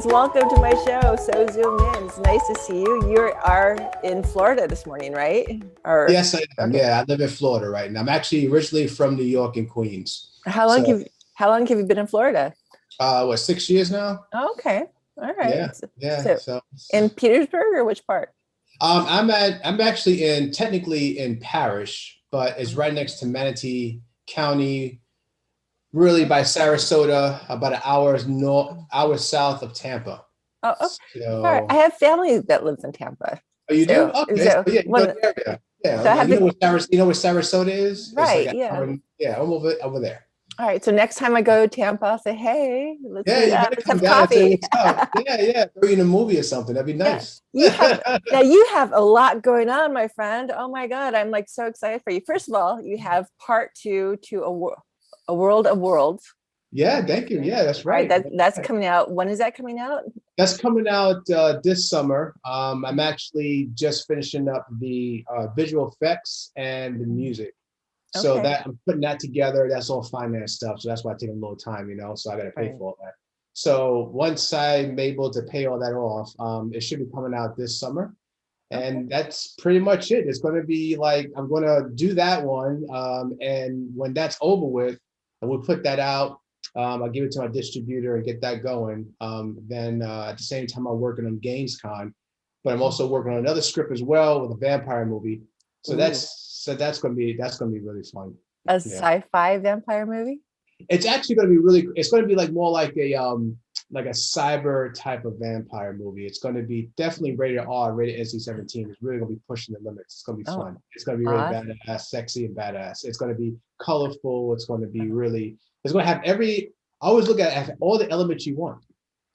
friends, welcome to my show. So zoom in. It's nice to see you. You are in Florida this morning, right? Or Yes, I am. okay. Yeah, I live in Florida right now. I'm actually originally from New York and Queens. How long So, have how long have you been in Florida? what, 6 years now? Okay. All right. Yeah, yeah. So in Petersburg or which part? I'm actually technically in Parish, but it's right next to Manatee County, really by Sarasota, about an hour south of Tampa. Oh, oh, all right. I So, have family that lives in Tampa. oh, you do? So Okay. So so yeah, you know one the area. Yeah. so I Okay. have the You know where Sarasota is? It's like right, an yeah. hour. Yeah, I'm over there. All right. So next time I go to Tampa, I'll say, hey, let's Yeah, meet you up. better Let's come have down and say coffee. what's up. Yeah, yeah. Throw you in a movie or something. That'd be Yeah. nice. You have a lot going on, my friend. Oh my God. I'm like so excited for you. First of all, you have part two to a World of Worlds. Yeah, thank you. Yeah, that's All right, right. that's coming out. When is that coming out? That's coming out this summer. I'm actually just finishing up the visual effects and the music. So Okay. that I'm putting that together. That's all finance stuff. So that's why I take a little time, So I got to pay Right. for all that. So once I'm able to pay all that off, it should be coming out this summer. Okay. And that's pretty much it. It's going to be like, I'm going to do that one. And when that's over with, and we'll put that out. I'll give it to my distributor and get that going. Then at the same time, I'm working on Gainescon, but I'm also working on another script as well with a vampire movie. So Ooh. that's gonna be really fun. A Yeah, sci-fi vampire movie? it's actually gonna be really. It's gonna be like more like a cyber type of vampire movie. It's gonna be definitely rated R, rated NC-17. It's really gonna be pushing the limits. It's gonna be fun. It's gonna be really Awesome. badass, sexy, and badass. It's gonna be colorful. It's gonna be really. It's gonna have every. I always look at all the elements you want.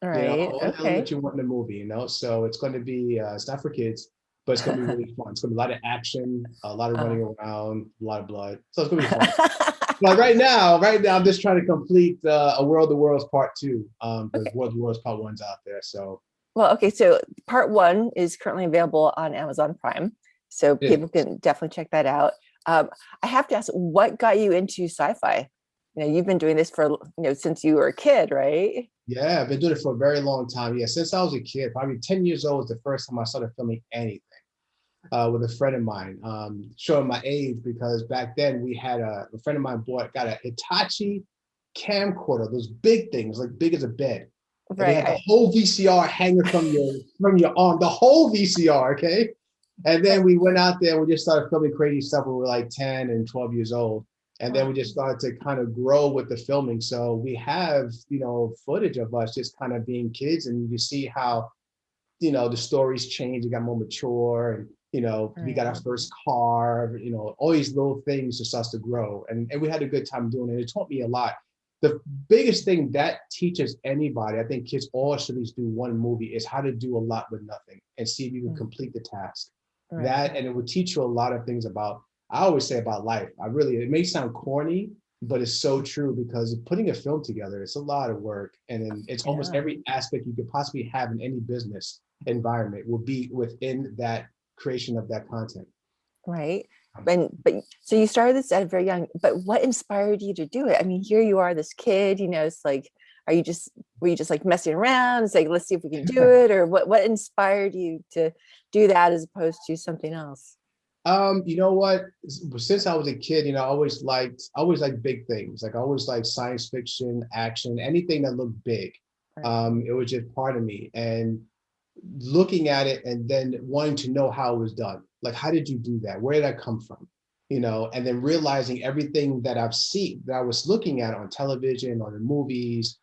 All right. All the Okay. elements you want in a movie. So it's going to be. It's not for kids, but it's going to be really fun. It's going to be a lot of action, a lot of running around, a lot of blood. So it's going to be fun. But right now, I'm just trying to complete A World of Worlds Part 2. The Okay. World of Worlds Part 1's out there. So Well, okay. So part one is currently available on Amazon Prime. So yeah, people can definitely check that out. I have to ask, what got you into sci-fi? You've been doing this for, since you were a kid, right? yeah, I've been doing it for a very long time. Yeah, since I was a kid, probably 10 years old was the first time I started filming anything. With a friend of mine, showing my age because back then we had a friend of mine got a Hitachi camcorder, those big things, like big as a bed. And they had the Right. whole VCR hanging from your arm, the whole VCR, okay? And then we went out there and we just started filming crazy stuff when we were like 10 and 12 years old. And then we just started to kind of grow with the filming. So we have, footage of us just kind of being kids, and you see how the stories change. It got more mature, and we got our first car. All these little things just starts to grow, and we had a good time doing it. It taught me a lot. The biggest thing that teaches anybody, I think kids all should at least do one movie, is how to do a lot with nothing and see if you can complete the task. Right. That, and it will teach you a lot of things about, I always say, about life. It may sound corny, but it's so true, because putting a film together, it's a lot of work. And then it's almost every aspect you could possibly have in any business environment will be within that creation of that content. Right. But so you started this at a very young, but what inspired you to do it? I mean, here you are, this kid, it's like, were you just like messing around and saying, let's see if we can do it? Or what inspired you to do that as opposed to something else? You know what? Since I was a kid, I always liked big things. Like I always liked science fiction, action, anything that looked big. Right. It was just part of me. And looking at it and then wanting to know how it was done. Like, how did you do that? Where did that come from? And then realizing everything that I was looking at on television, on the movies,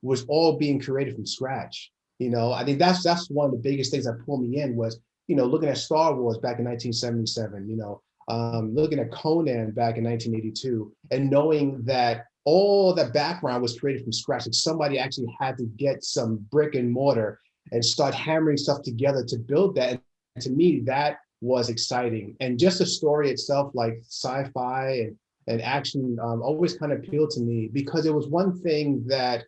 was all being created from scratch. I think that's one of the biggest things that pulled me in was, looking at Star Wars back in 1977, looking at Conan back in 1982, and knowing that all the background was created from scratch. Like somebody actually had to get some brick and mortar and start hammering stuff together to build that. And to me, that was exciting. And just the story itself, like sci-fi and action, always kind of appealed to me, because it was one thing that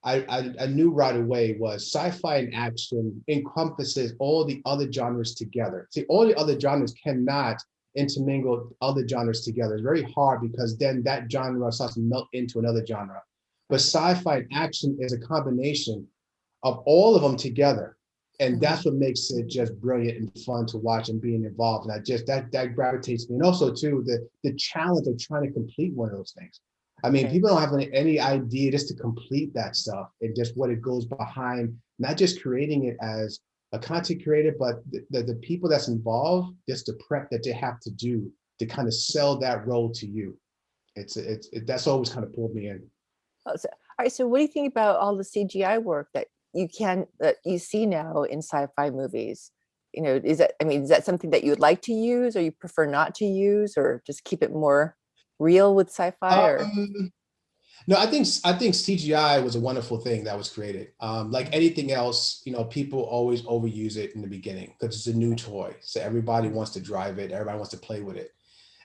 I knew right away was sci-fi and action encompasses all the other genres together. See, all the other genres cannot intermingle other genres together. It's very hard, because then that genre starts to melt into another genre. But sci-fi and action is a combination of all of them together. And that's what makes it just brilliant and fun to watch and being involved. And I just, that gravitates me. And also too, the challenge of trying to complete one of those things. I mean, Right. people don't have any idea just to complete that stuff and just what it goes behind, not just creating it as a content creator, but the people that's involved, just the prep that they have to do to kind of sell that role to you. That's always kind of pulled me in. Oh, so, all right. So what do you think about all the CGI work that you see now in sci-fi movies? You know, is that something that you would like to use, or you prefer not to use, or just keep it more real with sci-fi? Or No, I think CGI was a wonderful thing that was created. Like anything else, people always overuse it in the beginning because it's a new toy. So everybody wants to drive it, everybody wants to play with it.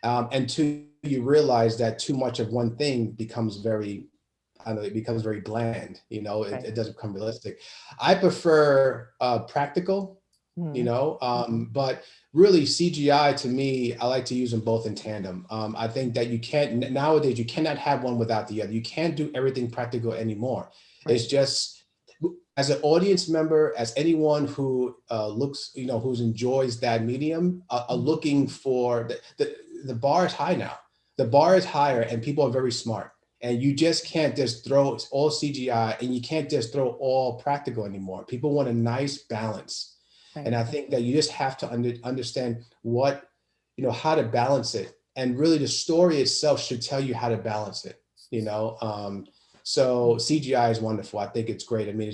And two, you realize that too much of one thing becomes it becomes very bland. right. It doesn't become realistic. I prefer practical, Mhm. but really CGI to me, I like to use them both in tandem. I think that nowadays you cannot have one without the other. You can't do everything practical anymore. It's Right. just, as an audience member, as anyone who looks, who enjoys that medium, are Mhm. looking for the bar is high now. The bar is higher, and people are very smart. And you just can't just throw all CGI, and you can't just throw all practical anymore. People want a nice balance. And Right. I think that you just have to understand how to balance it. And really the story itself should tell you how to balance it, you know? So CGI is wonderful. I think it's great. I mean,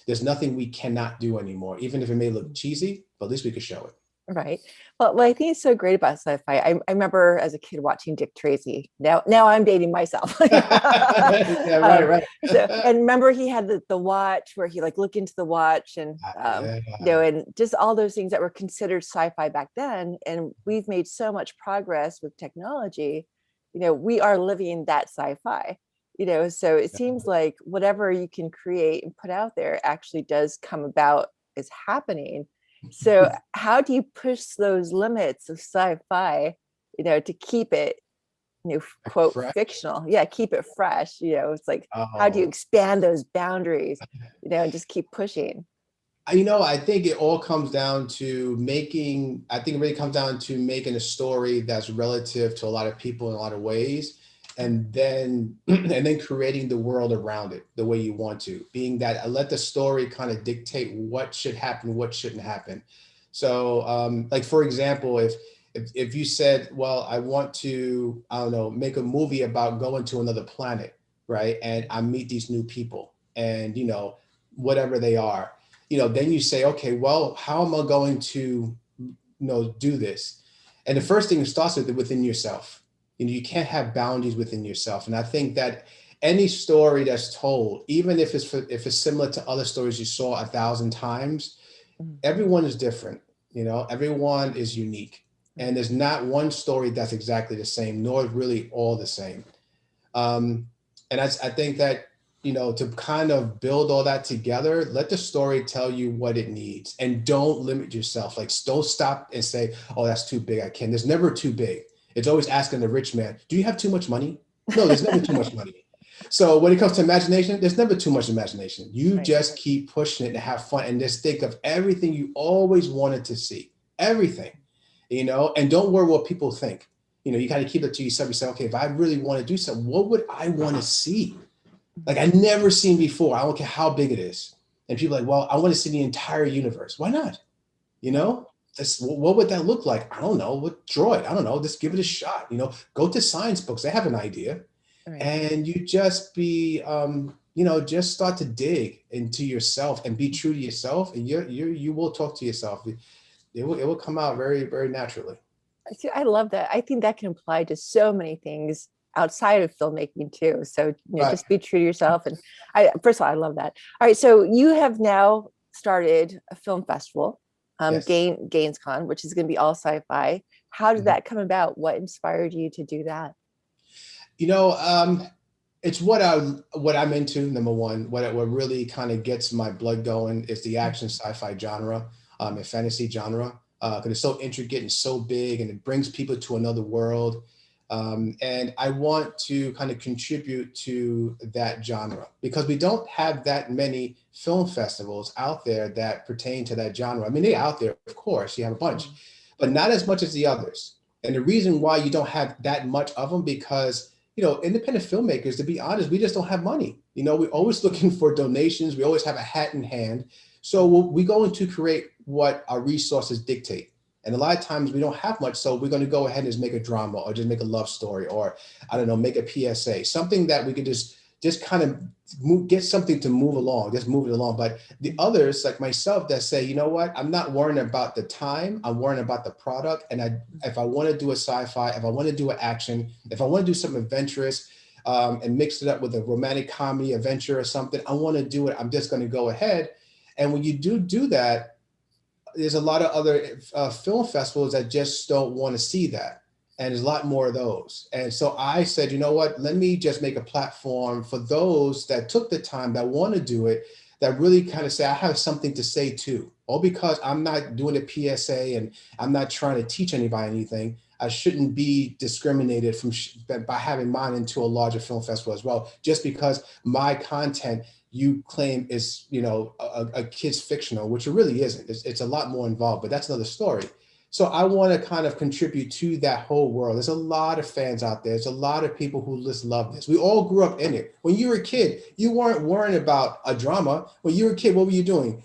there's nothing we cannot do anymore, even if it may look cheesy, but at least we could show it. Right. Well, what I think is so great about sci-fi, I remember as a kid watching Dick Tracy. Now I'm dating myself. Yeah, right, right. And remember he had the watch where he like look into the watch and Yeah, and just all those things that were considered sci-fi back then. And we've made so much progress with technology. We are living that sci-fi. So it seems like whatever you can create and put out there actually does come about, is happening. So how do you push those limits of sci-fi, to keep it, quote, fresh. fictional? Yeah, keep it fresh. It's like, how do you Oh, expand those boundaries, and just keep pushing? I think it all comes down to I think it really comes down to making a story that's relative to a lot of people in a lot of ways. And then, and then creating the world around it the way you want to, being that let the story kind of dictate what should happen, what shouldn't happen. So, like, for example, if you said, well, I want to, I don't know, make a movie about going to another planet, right? And I meet these new people and, whatever they are, then you say, okay, well, how am I going to, do this? And the first thing starts with within yourself. You can't have boundaries within yourself. And I think that any story that's told, even if it's similar to other stories you saw 1,000 times, Mm, everyone is different. Everyone is unique. right. And there's not one story that's exactly the same, nor really all the same. Um, and I think that, to kind of build all that together, let the story tell you what it needs and don't limit yourself. Like, don't stop and say, oh, that's too big. I can't. There's never too big. It's always asking the rich man, do you have too much money? No, there's never too much money. So when it comes to imagination, there's never too much imagination. You Right. just keep pushing it and have fun and just think of everything you always wanted to see, everything, and don't worry what people think. You kind of keep it to yourself. You say, okay, if I really want to do something, what would I want to see? Like, I never seen before. I don't care how big it is. And people are like, well, I want to see the entire universe. Why not? You know, what would that look like? I don't know. What draw it? I don't know. Just give it a shot. Go to science books. They have an idea, Right. and you just just start to dig into yourself and be true to yourself, and you will talk to yourself. It will come out very, very naturally. See, I love that. I think that can apply to so many things outside of filmmaking too. So, Right. just be true to yourself. And first of all, I love that. All right. So you have now started a film festival, Yes. Gainescon, which is going to be all sci-fi. How did Mhm. that come about? What inspired you to do that? You know, it's what I'm into. Number one, what really kind of gets my blood going is the action sci-fi genre, and fantasy genre, because it's so intricate and so big, and it brings people to another world. And I want to kind of contribute to that genre because we don't have that many film festivals out there that pertain to that genre. I mean, they're out there, of course, you have a bunch, but not as much as the others. And the reason why you don't have that much of them, because, you know, independent filmmakers, to be honest, we just don't have money. You know, we're always looking for donations. We always have a hat in hand. So we're going to create what our resources dictate. And a lot of times we don't have much. So we're going to go ahead and just make a drama, or just make a love story, or I don't know, make a PSA, something that we could just kind of get something to move along, just move it along. But the others, like myself, that say, you know what, I'm not worrying about the time, I'm worrying about the product. And if I want to do a sci-fi, if I want to do an action, if I want to do something adventurous, and mix it up with a romantic comedy adventure or something, I want to do it, I'm just going to go ahead. And when you do that, there's a lot of other film festivals that just don't want to see that. And there's a lot more of those. And so I said, you know what, let me just make a platform for those that took the time, that want to do it, that really kind of say, I have something to say too. All because I'm not doing a PSA and I'm not trying to teach anybody anything. I shouldn't be discriminated from by having mine into a larger film festival as well, just because my content you claim is, you know, a kid's fictional, which it really isn't. It's a lot more involved, but that's another story. So I want to kind of contribute to that whole world. There's a lot of fans out there. There's a lot of people who just love this. We all grew up in it. When you were a kid, you weren't worrying about a drama. When you were a kid, what were you doing?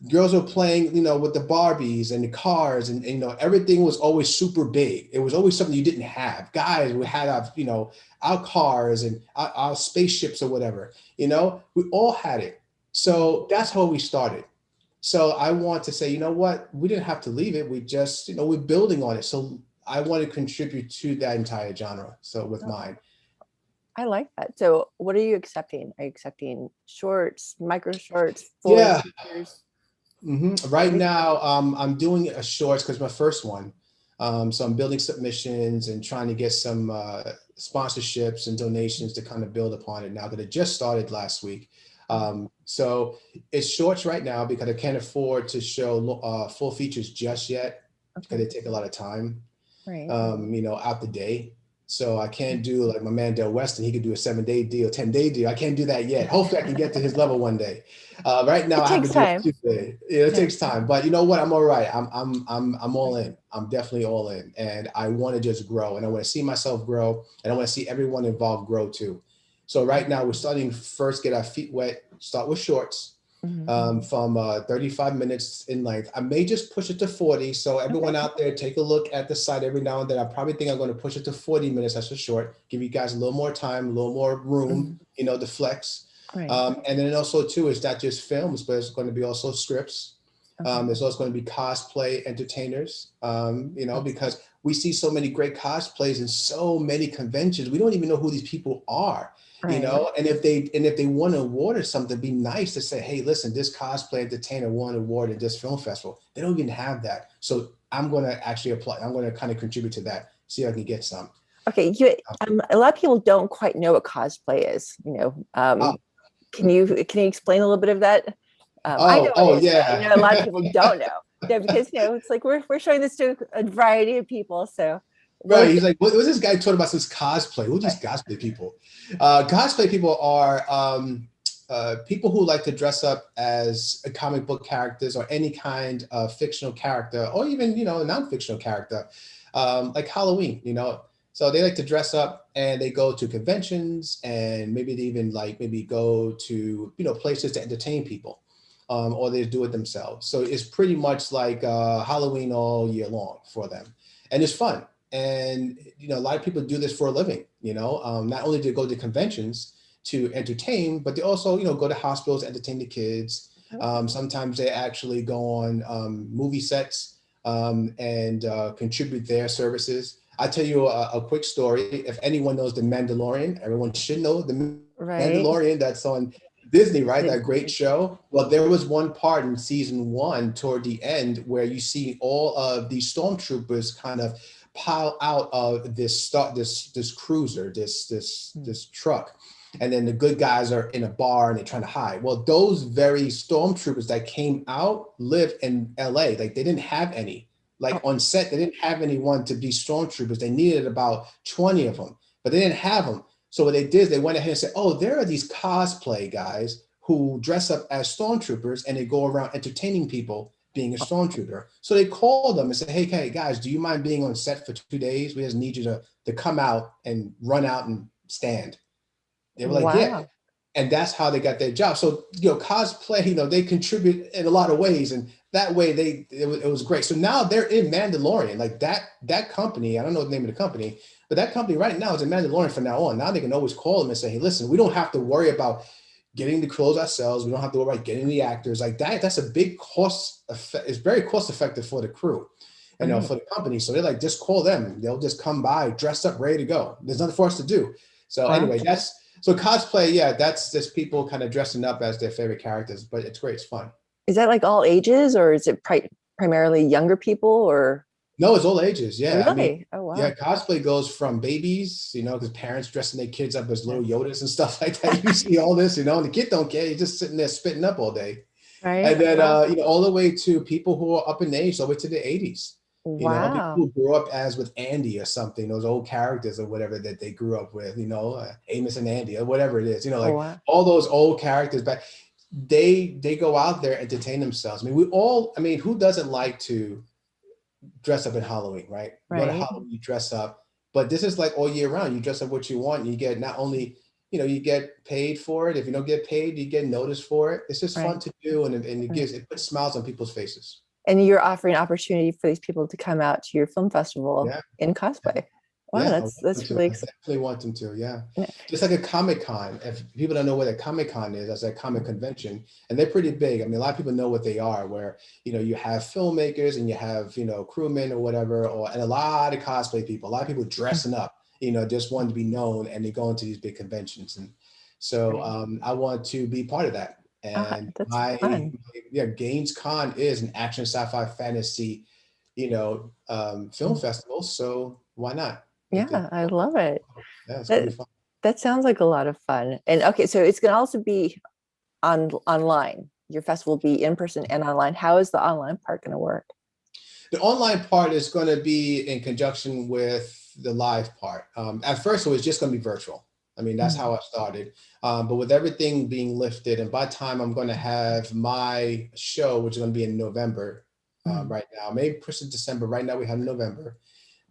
Girls were playing, you know, with the Barbies and the cars, and you know, everything was always super big. It was always something you didn't have. Guys, we had our, you know, our cars and our spaceships or whatever, you know, we all had it. So that's how we started. So I want to say, you know what, we didn't have to leave it. We just, you know, we're building on it. So I want to contribute to that entire genre. So with mine. I like that. So what are you accepting? Are you accepting shorts, micro shorts, full Yeah. features? Right now, I'm doing a shorts because my first one. So I'm building submissions and trying to get some sponsorships and donations to kind of build upon it now that it just started last week. So it's shorts right now because I can't afford to show full features just yet because they take a lot of time, Right. you know, out the day. So I can't do like my man Del Weston. He could do a 7-day deal, 10-day deal. I can't do that yet. Hopefully I can get to his level one day. Right now It I have takes to do time. it 2 days. Yeah, it takes time, but you know what? I'm all right. I'm all in. I'm definitely all in, and I want to just grow, and I want to see myself grow, and I want to see everyone involved grow too. So right now we're starting first, get our feet wet, start with shorts. From 35 minutes in length. I may just push it to 40. So everyone out there, take a look at the site every now and then. I probably think I'm going to push it to 40 minutes. That's for short. Give you guys a little more time, a little more room, you know, to flex. Right. And then also too, it's not just films, but it's going to be also scripts. There's also going to be cosplay entertainers, you know, because we see so many great cosplays in so many conventions. We don't even know who these people are. You know, and if they want an award or something, it'd be nice to say, hey, listen, this cosplay entertainer won an award at this film festival. They don't even have that. So I'm going to actually apply. I'm going to kind of contribute to that, see if I can get some. Okay. A lot of people don't quite know what cosplay is, you know. Can you explain a little bit of that? I know it is, yeah. but, you know, a lot of people don't know. Yeah, because, you know, it's like we're showing this to a variety of people. So right, he's like, what was this guy talking about? This cosplay? Who's these cosplay people? Cosplay people are people who like to dress up as comic book characters or any kind of fictional character, or even, you know, a non-fictional character, like Halloween, you know. So they like to dress up and they go to conventions, and maybe they even maybe go to, you know, places to entertain people, or they do it themselves. So it's pretty much like Halloween all year long for them, and it's fun. And, you know, a lot of people do this for a living, you know, not only do they go to conventions to entertain, but they also, you know, go to hospitals, entertain the kids. Sometimes they actually go on movie sets and contribute their services. I'll tell you a quick story. If anyone knows The Mandalorian, everyone should know The Mandalorian. That's on Disney, right? That great show. Well, there was one part in season 1 toward the end where you see all of these stormtroopers kind of pile out of this cruiser, this truck, and then the good guys are in a bar and they're trying to hide. Well, those very stormtroopers that came out live in LA. Like, they didn't have any. Like, on set, they didn't have anyone to be stormtroopers. They needed about 20 of them, but they didn't have them. So what they did is they went ahead and said, oh, there are these cosplay guys who dress up as stormtroopers and they go around entertaining people being a stormtrooper. So they call them and say, hey guys, do you mind being on set for 2 days? We just need you to come out and run out and stand. They were like, yeah. Wow. And that's how they got their job. So, cosplay, they contribute in a lot of ways. And that way it was great. So now they're in Mandalorian, like that company, I don't know the name of the company, but that company right now is in Mandalorian from now on. Now they can always call them and say, hey, listen, we don't have to worry about getting the clothes ourselves. We don't have to worry about getting the actors like that. That's a big cost effect. It's very cost effective for the crew, for the company. So they're like, just call them. They'll just come by, dressed up, ready to go. There's nothing for us to do. So anyway, so cosplay, yeah, that's just people kind of dressing up as their favorite characters, but it's great. It's fun. Is that like all ages, or is it primarily younger people, or? No, it's all ages. Yeah. Really? I mean, oh, wow. Yeah, cosplay goes from babies, because parents dressing their kids up as little Yodas and stuff like that. You see all this, and the kid don't care. He's just sitting there spitting up all day. Right. And then, all the way to people who are up in age, all the way to the 80s. Wow. People who grew up as with Andy or something, those old characters or whatever that they grew up with, Amos and Andy or whatever it is, wow. all those old characters, but they go out there, entertain themselves. I mean, who doesn't like to dress up in Halloween, right? You go to Halloween, you dress up, but this is like all year round. You dress up what you want. And you get not only, you get paid for it. If you don't get paid, you get noticed for it. It's just fun to do. And it puts smiles on people's faces. And you're offering opportunity for these people to come out to your film festival in cosplay. Wow, that's really exciting. I definitely want them to, yeah. Just like a Comic-Con. If people don't know what a Comic-Con is, that's a comic convention, and they're pretty big. I mean, a lot of people know what they are, where, you have filmmakers and you have, crewmen or whatever, and a lot of cosplay people, a lot of people dressing up, just wanting to be known, and they go into these big conventions. And so I want to be part of that. And Gainescon is an action, sci-fi, fantasy, film festival. So why not? Yeah, I love it. Yeah, it's gonna be fun. That sounds like a lot of fun. And okay, so it's gonna also be online. Your festival will be in person and online. How is the online part gonna work? The online part is going to be in conjunction with the live part. At first, it was just going to be virtual. I mean, that's how I started. But with everything being lifted, and by the time I'm going to have my show, which is going to be in November right now, maybe push it December. Right now, we have November.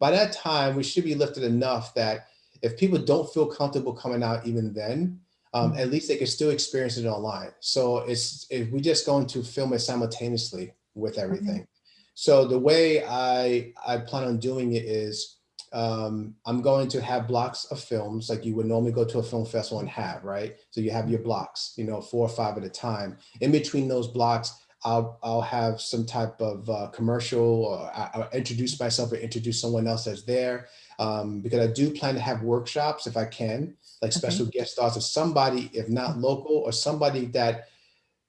By that time, we should be lifted enough that if people don't feel comfortable coming out even then, at least they can still experience it online. So we're just going to film it simultaneously with everything. So the way I plan on doing it is I'm going to have blocks of films like you would normally go to a film festival and have, right? So you have your blocks, 4 or 5 at a time. In between those blocks, I'll have some type of commercial, or I'll introduce myself or introduce someone else that's there. Because I do plan to have workshops if I can, like special guest stars of somebody, if not local, or somebody that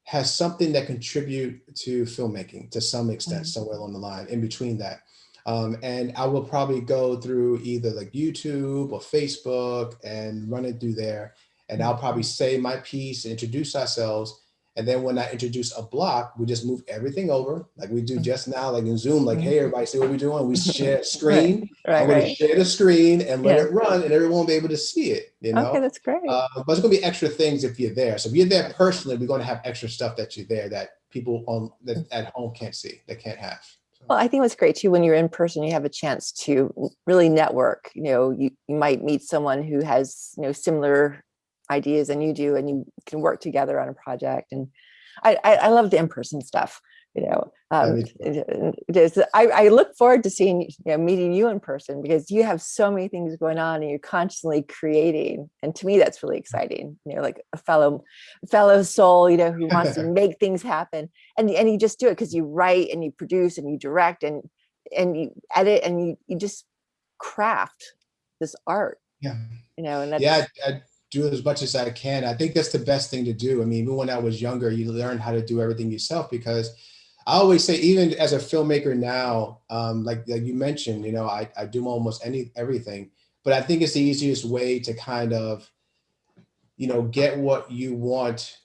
has something that contribute to filmmaking to some extent, somewhere along the line in between that. And I will probably go through either like YouTube or Facebook and run it through there. And I'll probably say my piece, introduce ourselves. And then when I introduce a block, we just move everything over like we do just now, like in Zoom, like, hey, everybody, see what we're doing? We share a screen. I'm going to share the screen and let it run, and everyone will be able to see it, Okay, that's great. But it's going to be extra things if you're there. So if you're there personally, we're going to have extra stuff that you're there that people at home can't see, they can't have. So. Well, I think what's great too, when you're in person, you have a chance to really network. You might meet someone who has, similar ideas than you do, and you can work together on a project. And I love the in-person stuff. I look forward to seeing, meeting you in person, because you have so many things going on and you're constantly creating. And to me, that's really exciting. Like a fellow soul, who wants to make things happen. And you just do it because you write and you produce and you direct and you edit and you just craft this art. Yeah. And that's, I do as much as I can. I think that's the best thing to do. I mean, even when I was younger, you learn how to do everything yourself, because I always say, even as a filmmaker now, like you mentioned, I do almost everything, but I think it's the easiest way to kind of, get what you want,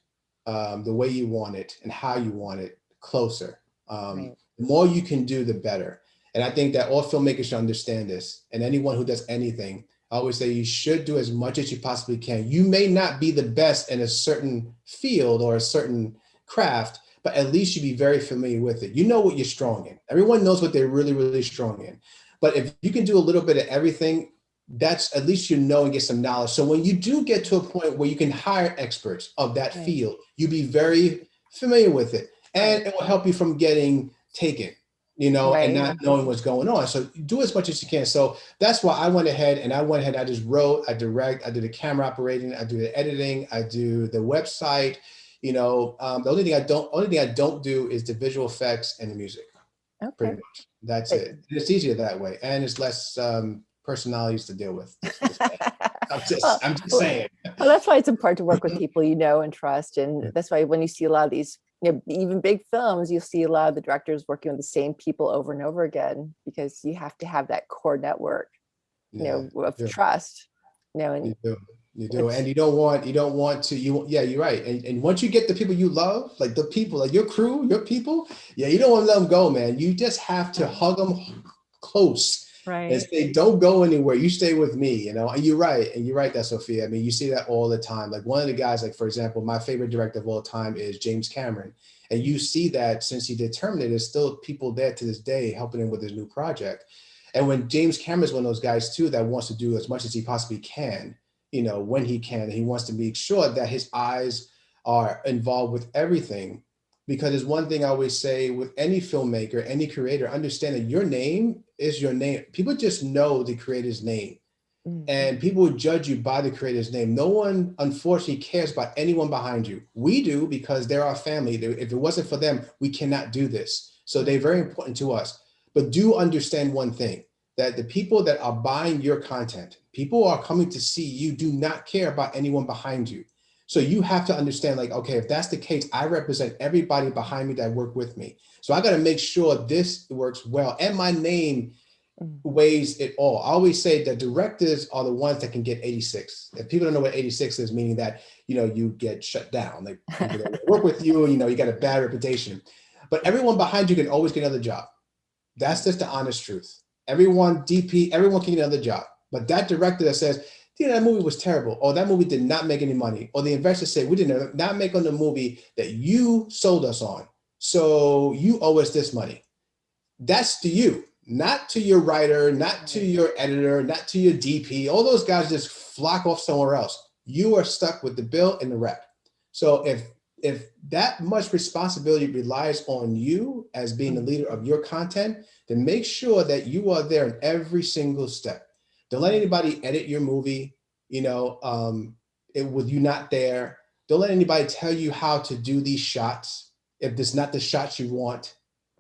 the way you want it and how you want it closer. The more you can do, the better. And I think that all filmmakers should understand this, and anyone who does anything, I always say you should do as much as you possibly can. You may not be the best in a certain field or a certain craft, but at least you be very familiar with it. You know what you're strong in. Everyone knows what they're really, really strong in. But if you can do a little bit of everything, that's at least you know and get some knowledge. So when you do get to a point where you can hire experts of that Right. field, you be very familiar with it. And Right. it will help you from getting taken, you know, and Right. not knowing what's going on. So do as much as you can. So that's why I went ahead, I just wrote, I direct, I do the camera operating, I do the editing, I do the website. You know, the only thing I don't do is the visual effects and the music. Okay. Pretty much. That's But- it. It's easier that way, and it's less personalities to deal with. Well, I'm just saying. well, that's why it's important to work with people you know and trust. And that's why when you see a lot of these, you know, even big films, you'll see a lot of the directors working with the same people over and over again, because you have to have that core network, you know, of Yeah. trust. You know, and You do, and you don't want to. Yeah, you're right. And once you get the people you love, like the people, like your crew, your people, yeah, you don't want to let them go, man. You just have to hug them close and right. say, don't go anywhere. You stay with me, you know. And you're right, that Sophia. I mean, you see that all the time. Like one of the guys, like for example, my favorite director of all time is James Cameron, and you see that since he did Terminator, there's still people there to this day helping him with his new project. And when James Cameron's one of those guys too that wants to do as much as he possibly can, you know, when he can, he wants to make sure that his eyes are involved with everything. Because there's one thing I always say with any filmmaker, any creator, understand that your name is your name. People just know the creator's name, and people would judge you by the creator's name. No one, unfortunately, cares about anyone behind you. We do, because they're our family. If it wasn't for them, we cannot do this. So they're very important to us. But do understand one thing, that the people that are buying your content, people are coming to see you, do not care about anyone behind you. So you have to understand, like, okay, if that's the case, I represent everybody behind me that work with me. So I got to make sure this works well. And my name weighs it all. I always say that directors are the ones that can get 86. If people don't know what 86 is, meaning that, you know, you get shut down. Like people that work with you, you know, you got a bad reputation. But everyone behind you can always get another job. That's just the honest truth. Everyone, DP, everyone can get another job. But that director that says, yeah, that movie was terrible, or that movie did not make any money, or the investors say, we did not make on the movie that you sold us on, so you owe us this money. That's to you, not to your writer, not to your editor, not to your DP. All those guys just flock off somewhere else. You are stuck with the bill and the rep. So if that much responsibility relies on you as being the leader of your content, then make sure that you are there in every single step. Don't let anybody edit your movie, you know, with you not there. Don't let anybody tell you how to do these shots if it's not the shots you want,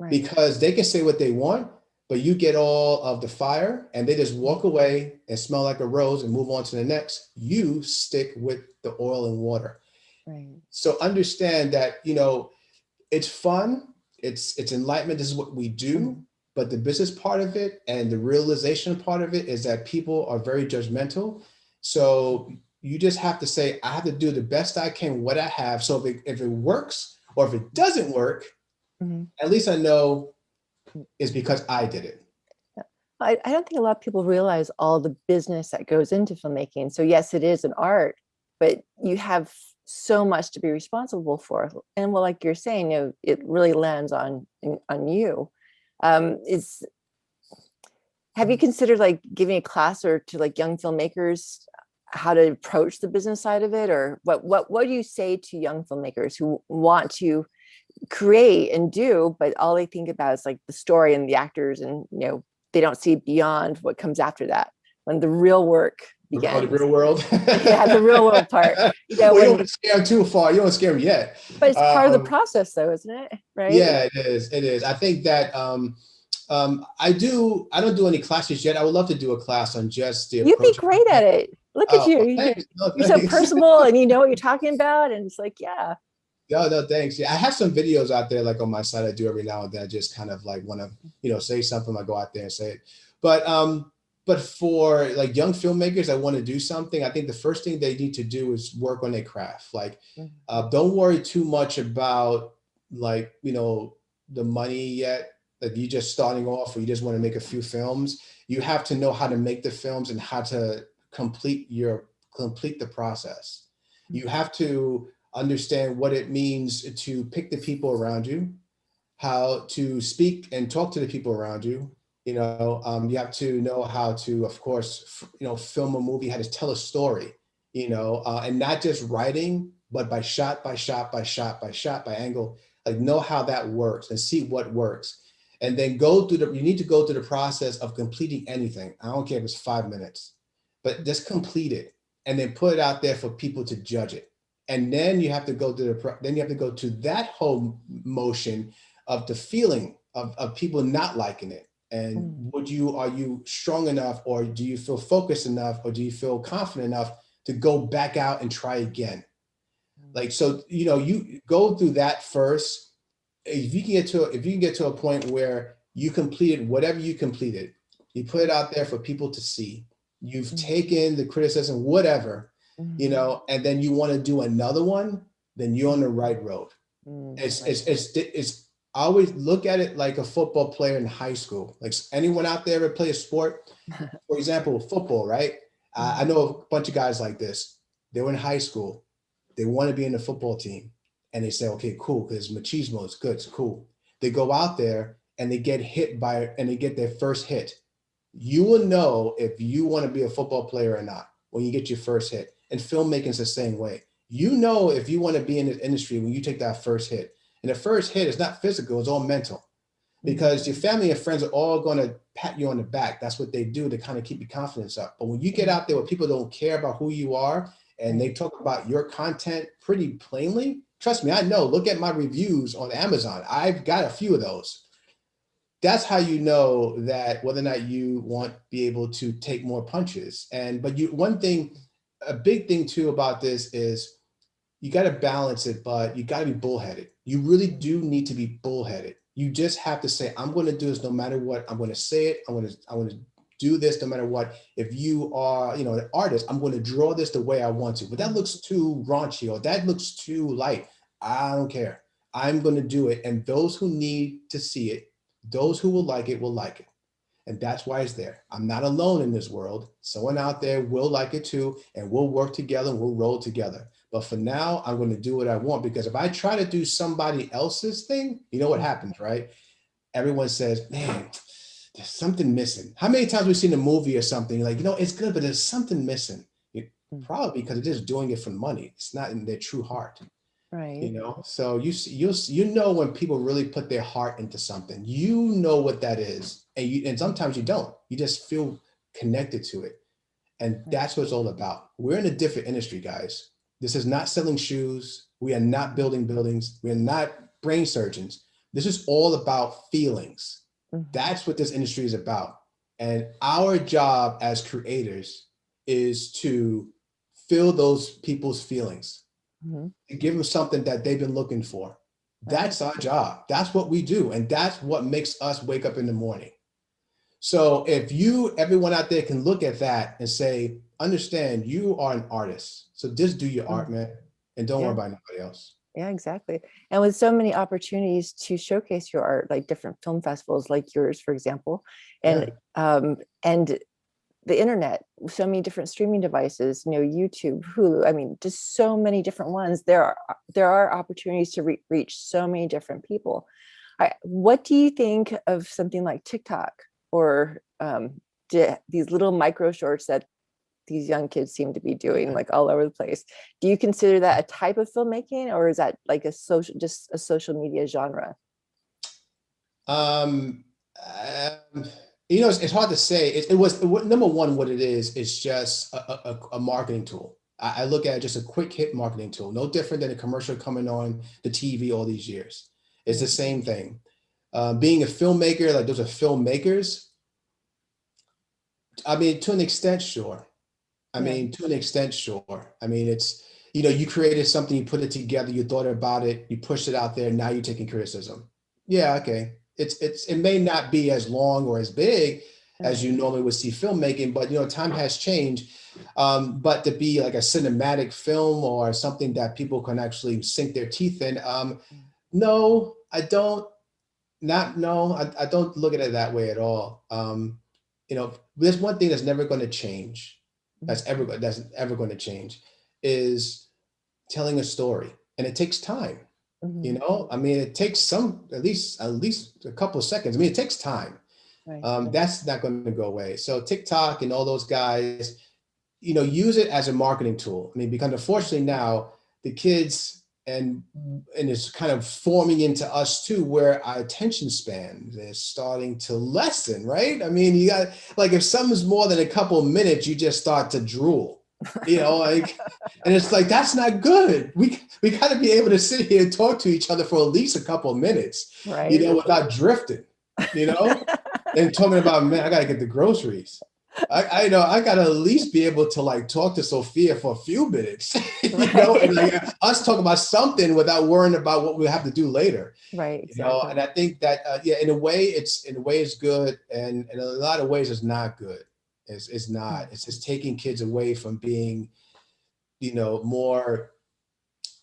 because they can say what they want, but you get all of the fire and they just walk away and smell like a rose and move on to the next. You stick with the oil and water. Right. So understand that, you know, it's fun, it's enlightenment, this is what we do. But the business part of it and the realization part of it is that people are very judgmental. So you just have to say, I have to do the best I can, what I have. So if it works, or if it doesn't work, at least I know it's because I did it. I don't think a lot of people realize all the business that goes into filmmaking. So yes, it is an art, but you have so much to be responsible for. And well, like you're saying, you know, it really lands on you. Have you considered like giving a class or to like young filmmakers how to approach the business side of it? Or what do you say to young filmmakers who want to create and do, but all they think about is like the story and the actors, and you know, they don't see beyond what comes after that when the real work begins. Oh, the real world. Yeah, the real world part. You know, well, you don't scare them too far. You don't scare them yet. But it's part of the process, though, isn't it? Right? Yeah, it is. It is. I think that I don't do any classes yet. I would love to do a class on just the. You'd be great at it. Look at you. You're so personable, and you know what you're talking about, and it's like, yeah. No, thanks. Yeah, I have some videos out there, like on my site. I do every now and then. I just kind of like want to, you know, say something. I go out there and say it. But for like young filmmakers that want to do something, I think the first thing they need to do is work on their craft. Like, don't worry too much about like, you know, the money yet. Like you're just starting off, or you just want to make a few films. You have to know how to make the films and how to complete the process. You have to understand what it means to pick the people around you, how to speak and talk to the people around you. You have to know how to, of course, film a movie, how to tell a story, and not just writing, but by shot, by shot, by shot, by shot, by angle, like know how that works and see what works. And then you need to go through the process of completing anything. I don't care if it's 5 minutes, but just complete it and then put it out there for people to judge it. And then you have to go to that whole motion of the feeling of people not liking it. And are you strong enough, or do you feel focused enough, or do you feel confident enough to go back out and try again? Like, so, you go through that first. If you can get to a point where you completed whatever you completed, you put it out there for people to see, you've taken the criticism, whatever, and then you want to do another one, then you're on the right road. It's I always look at it like a football player in high school. Like, anyone out there ever play a sport? For example, football, right? I know a bunch of guys like this. They were in high school. They want to be in the football team. And they say, okay, cool, because machismo is good, it's cool. They go out there and they get and they get their first hit. You will know if you want to be a football player or not when you get your first hit. And filmmaking is the same way. You know if you want to be in this industry when you take that first hit. And the first hit is not physical, it's all mental. Because your family and friends are all going to pat you on the back. That's what they do to kind of keep your confidence up. But when you get out there where people don't care about who you are and they talk about your content pretty plainly, trust me, I know. Look at my reviews on Amazon. I've got a few of those. That's how you know that whether or not you want to be able to take more punches. But a big thing too about this is you got to balance it, but you got to be bullheaded. You really do need to be bullheaded. You just have to say, I'm going to do this no matter what. I'm going to say it. I want to do this no matter what. If you are, an artist, I'm going to draw this the way I want to. But that looks too raunchy, or that looks too light. I don't care. I'm going to do it. And those who need to see it, those who will like it. And that's why it's there. I'm not alone in this world. Someone out there will like it too, and we'll work together and we'll roll together. But for now, I'm going to do what I want, because if I try to do somebody else's thing, you know what happens, right? Everyone says, man, there's something missing. How many times we've seen a movie or something like, it's good, but there's something missing. Probably because they're just doing it for money. It's not in their true heart. Right. So you know when people really put their heart into something, what that is. And sometimes you don't. You just feel connected to it. And that's what it's all about. We're in a different industry, guys. This is not selling shoes. We are not building buildings. We're not brain surgeons. This is all about feelings. That's what this industry is about. And our job as creators is to feel those people's feelings, to give them something that they've been looking for. That's our job. That's what we do. And that's what makes us wake up in the morning. So if everyone out there can look at that and say, understand you are an artist. So just do your art, man, and don't worry about nobody else. Yeah, exactly. And with so many opportunities to showcase your art, like different film festivals like yours, for example, and the internet, so many different streaming devices, YouTube, Hulu, I mean, just so many different ones. There are opportunities to reach so many different people. What do you think of something like TikTok or these little micro shorts that these young kids seem to be doing like all over the place? Do you consider that a type of filmmaking, or is that like just a social media genre? It's hard to say. Number one, what it is just a marketing tool. I look at it just a quick hit marketing tool, no different than a commercial coming on the TV all these years. It's the same thing. Being a filmmaker, like those are filmmakers. I mean, to an extent, sure. I mean, it's, you created something, you put it together, you thought about it, you pushed it out there, now you're taking criticism. Yeah, okay. It may not be as long or as big as you normally would see filmmaking, but time has changed. But to be like a cinematic film or something that people can actually sink their teeth in, no, I don't. I don't look at it that way at all. There's one thing that's never going to change. Mhm. that's ever going to change, is telling a story. And it takes time. You Mhm. know, I mean, it takes at least a couple of seconds. I mean, it takes time. Right. That's not going to go away. So TikTok and all those guys, you know, use it as a marketing tool. I mean, because unfortunately now the kids and it's kind of forming into us too, where our attention span is starting to lessen, right? I mean, you got, like, if something's more than a couple of minutes, you just start to drool, you know, like, and it's like, that's not good. We got to be able to sit here and talk to each other for at least a couple of minutes, you Right. know, without drifting, you know, and talking about, man, I got to get the groceries. I know I gotta at least be able to like talk to Sophia for a few minutes, you know, and Right. like us talk about something without worrying about what we have to do later, Right. you know. Exactly. And I think that yeah, in a way it's good, and in a lot of ways it's not good. It's not. Mm. It's just taking kids away from being, you know, more,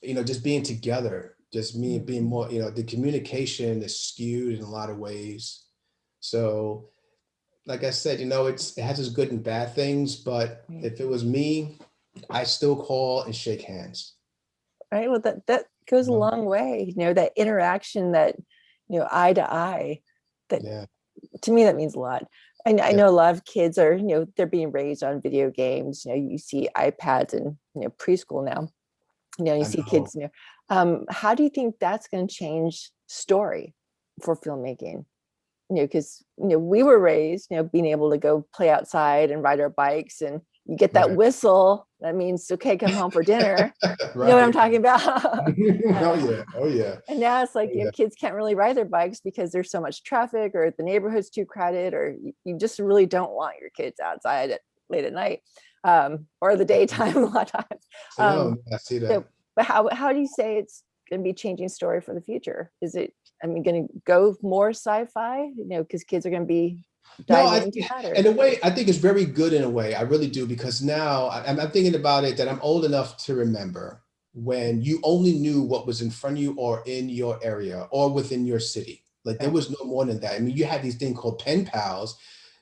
you know, just being together, just me Mm. being more, you know, the communication is skewed in a lot of ways. So like I said, you know, it has its good and bad things, but Right. if it was me, I still call and shake hands. Right. Well, that goes You a know? long way. That interaction, that eye to eye, that Yeah, to me that means a lot. I yeah, know a lot of kids are they're being raised on video games. You see iPads in preschool now. You I see know. kids. How do you think that's going to change story for filmmaking? Because we were raised being able to go play outside and ride our bikes, and you get that Right, whistle that means okay, come home for dinner. You know what I'm right. talking about? Oh uh, yeah, oh yeah, and now it's like oh yeah. kids can't really ride their bikes because there's so much traffic, or the neighborhood's too crowded, or you just really don't want your kids outside late at night, or the daytime a lot of times. No, um, I see so that. but how do you say it's going to be changing story for the future? Is it, going to go more sci-fi, because kids are going to be No, diving into that, in or a way, I think it's very good in a way. I really do, because now I'm thinking about it that I'm old enough to remember when you only knew what was in front of you or in your area or within your city. Like there right? was no more than that. I mean, you had these things called pen pals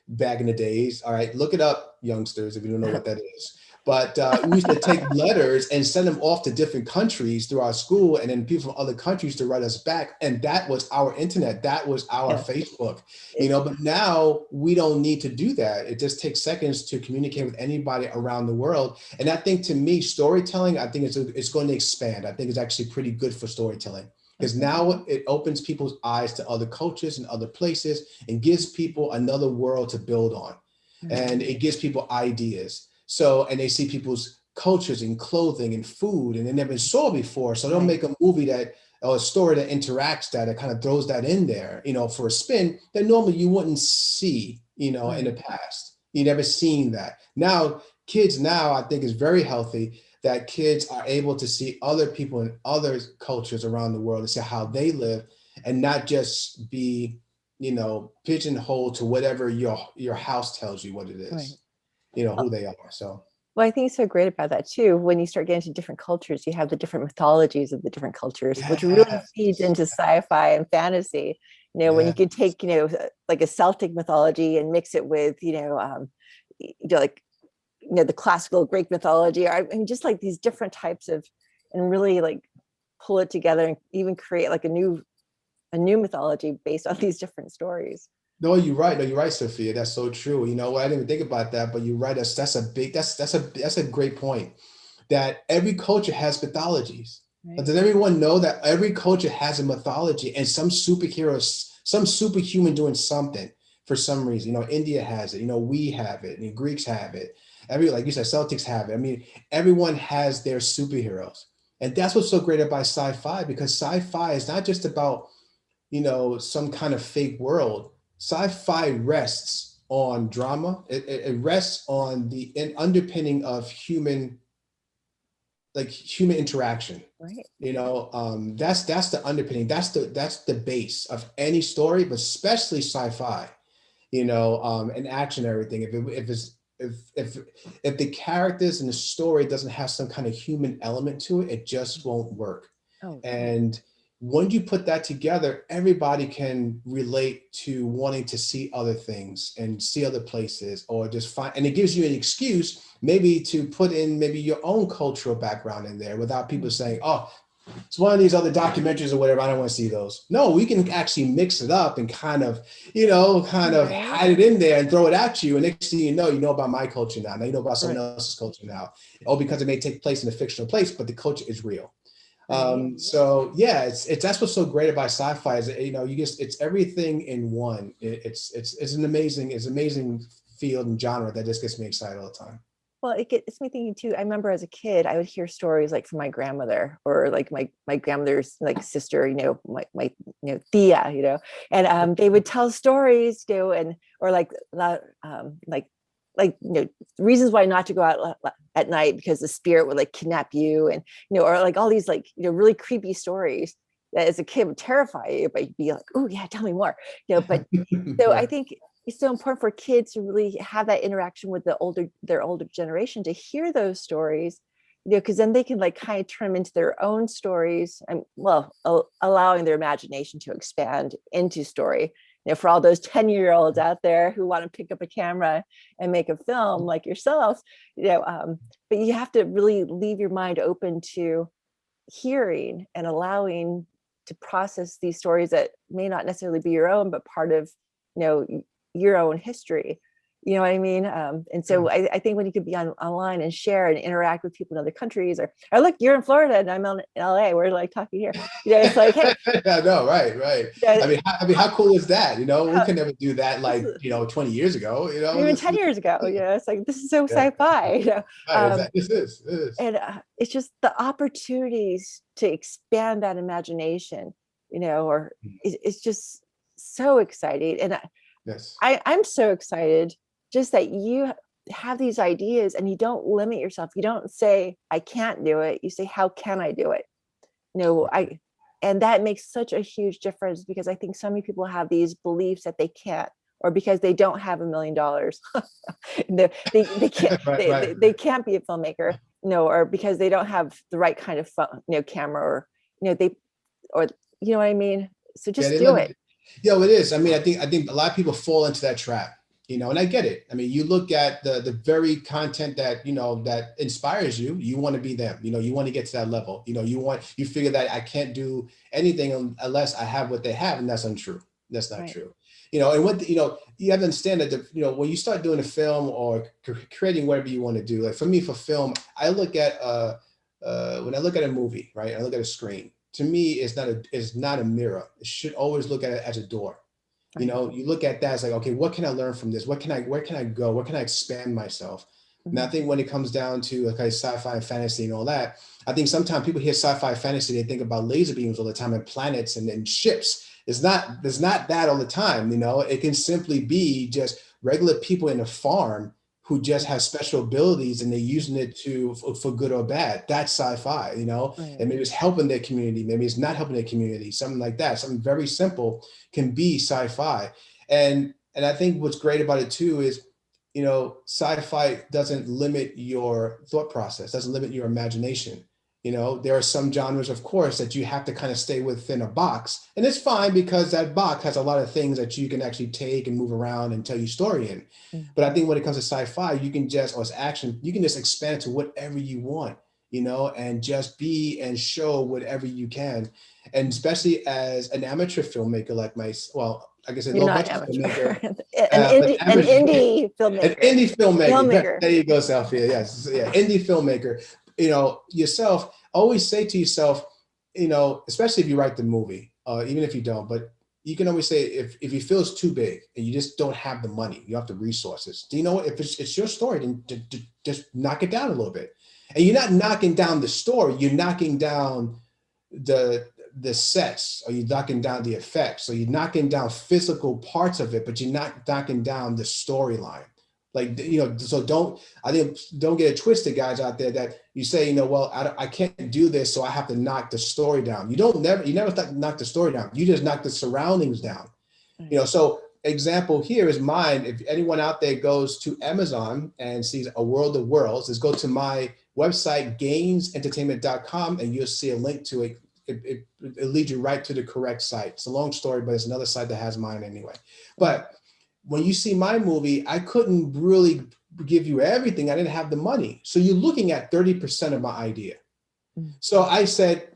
back in the days. All right, look it up, youngsters, if you don't know what that is. But we used to take letters and send them off to different countries through our school, and then people from other countries to write us back. And that was our internet. That was our Yeah. Facebook, you It, know. But now we don't need to do that. It just takes seconds to communicate with anybody around the world. And I think, to me, storytelling, I think it's going to expand. I think it's actually pretty good for storytelling, because okay. now it opens people's eyes to other cultures and other places and gives people another world to build on. And Mhm. it gives people ideas. So, and they see people's cultures and clothing and food, and they never saw before. So they'll Right. make a movie that, or a story that interacts that, it kind of throws that in there, you know, for a spin that normally you wouldn't see, you know, in the Right. past. You never seen that. Now, kids now, I think is very healthy that kids are able to see other people in other cultures around the world and see how they live, and not just be, you know, pigeonholed to whatever your house tells you what it Right. is, you know, who they are. So Well, I think it's so great about that too. When you start getting to different cultures, you have the different mythologies of the different cultures, which really yes, feeds into sci-fi and fantasy. When you yeah, could take, like a Celtic mythology and mix it with, like, the classical Greek mythology, or I mean, just like these different types of, and really like pull it together and even create like a new mythology based on these different stories. no, you're right. No, you're right, Sophia. That's so true. You know what? I didn't even think about that, but you're right. That's a great point. That every culture has mythologies. But Right. does everyone know that every culture has a mythology, and some superheroes, some superhuman doing something for some reason? You know, India has it. You know, we have it. And Greeks have it. Every, like you said, Celtics have it. I mean, everyone has their superheroes, and that's what's so great about sci-fi, because sci-fi is not just about, you know, some kind of fake world. Sci-fi rests on drama. It rests on the underpinning of human, like human interaction. Right. You know, that's the underpinning. That's the base of any story, but especially sci-fi. You know, and action, everything. If the characters and the story doesn't have some kind of human element to it, it just won't work. Oh, And when you put that together, everybody can relate to wanting to see other things and see other places, or just find, and it gives you an excuse maybe to put in maybe your own cultural background in there without people saying, oh, it's one of these other documentaries or whatever, I don't want to see those. No, we can actually mix it up and kind of, hide it in there and throw it at you. And next thing you know about my culture now. Now you know about someone else's culture now. Oh, because it may take place in a fictional place, but the culture is real. So yeah, it's that's what's so great about sci-fi is that, it's everything in one. It's an amazing field and genre that just gets me excited all the time. Well, it gets me thinking too. I remember as a kid, I would hear stories like from my grandmother, or like my grandmother's like sister, my Thea, and they would tell stories, and or reasons why not to go out at night because the spirit would like kidnap you, and or like all these like really creepy stories that as a kid would terrify you, but you'd be like, oh yeah, tell me more, But so I think it's so important for kids to really have that interaction with their older generation, to hear those stories, because then they can like kind of turn them into their own stories, and allowing their imagination to expand into story. For all those 10-year-olds out there who want to pick up a camera and make a film like yourselves, but you have to really leave your mind open to hearing and allowing to process these stories that may not necessarily be your own, but part of, your own history. You know what I mean? And so I think when you could be online and share and interact with people in other countries, or look, you're in Florida and I'm in LA, we're like talking here. It's like, hey. I know, right. How cool is that? We could never do that 20 years ago. Even 10 years ago. It's like, this is so sci-fi. This is. And it's just the opportunities to expand that imagination. Or it's just so exciting. And yes, I'm so excited just that you have these ideas and you don't limit yourself. You don't say, I can't do it. You say, how can I do it? And that makes such a huge difference, because I think so many people have these beliefs that they can't, or because they don't have $1 million, they can't, they can't be a filmmaker, or because they don't have the right kind of phone, camera, or, or you know what I mean? So just do it. Yeah, it is. I mean, I think a lot of people fall into that trap, and I get it. I mean, you look at the very content that, that inspires you, you want to be them, you want to get to that level, you figure that I can't do anything unless I have what they have. And that's untrue. That's not true. And what, you have to understand that, when you start doing a film or creating whatever you want to do, like for me, for film, I look at, when I look at a movie, right, I look at a screen. To me, it's not a mirror. It should always look at it as a door. You look at that as like, okay, what can I learn from this? Where can I go? Where can I expand myself? And I think when it comes down to sci-fi and fantasy and all that, I think sometimes people hear sci-fi fantasy, they think about laser beams all the time and planets and ships. There's not that all the time. It can simply be just regular people in a farm who just have special abilities and they're using it for good or bad. That's sci-fi, and maybe it's helping their community, maybe it's not helping their community, something like that. Something very simple can be sci-fi. And I think what's great about it too is, sci-fi doesn't limit your thought process, doesn't limit your imagination. There are some genres, of course, that you have to kind of stay within a box, and it's fine because that box has a lot of things that you can actually take and move around and tell your story in. But I think when it comes to sci-fi, you can just, or it's action, you can just expand to whatever you want, and just be and show whatever you can. And especially as an amateur filmmaker like I guess a low-budget filmmaker, an indie filmmaker. An indie filmmaker. There you go, Sophia. Yes, yeah, indie filmmaker. Yourself, always say to yourself, especially if you write the movie, even if you don't, but you can always say, if you feel it's too big and you just don't have the money, you have the resources. Do you know what? If it's your story, then just knock it down a little bit. And you're not knocking down the story, you're knocking down the sets, or you're knocking down the effects, or you're knocking down physical parts of it, but you're not knocking down the storyline. So don't get it twisted, guys out there, that you say, well, I can't do this, so I have to knock the story down. You never knock the story down. You just knock the surroundings down. So example here is mine. If anyone out there goes to Amazon and sees A World of Worlds, is go to my website, gainesentertainment.com, and you'll see a link to it leads you right to the correct site. It's a long story, but it's another site that has mine anyway. But when you see my movie, I couldn't really give you everything. I didn't have the money. So you're looking at 30% of my idea. So I said,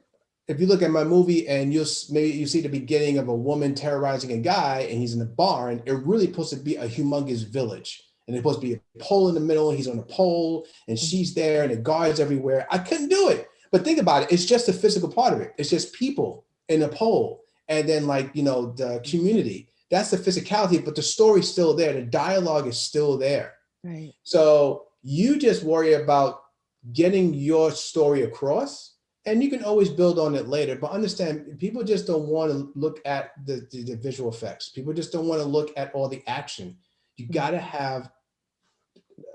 if you look at my movie and maybe you see the beginning of a woman terrorizing a guy and he's in a barn, it really supposed to be a humongous village. And it's supposed to be a pole in the middle. He's on a pole and she's there and the guards everywhere. I couldn't do it. But think about it. It's just the physical part of it. It's just people in a pole. And then like, you know, the community, that's the physicality, but the story's still there. The dialogue is still there. Right. So you just worry about getting your story across, and you can always build on it later. But understand, people just don't want to look at the visual effects. People just don't want to look at all the action. You got to have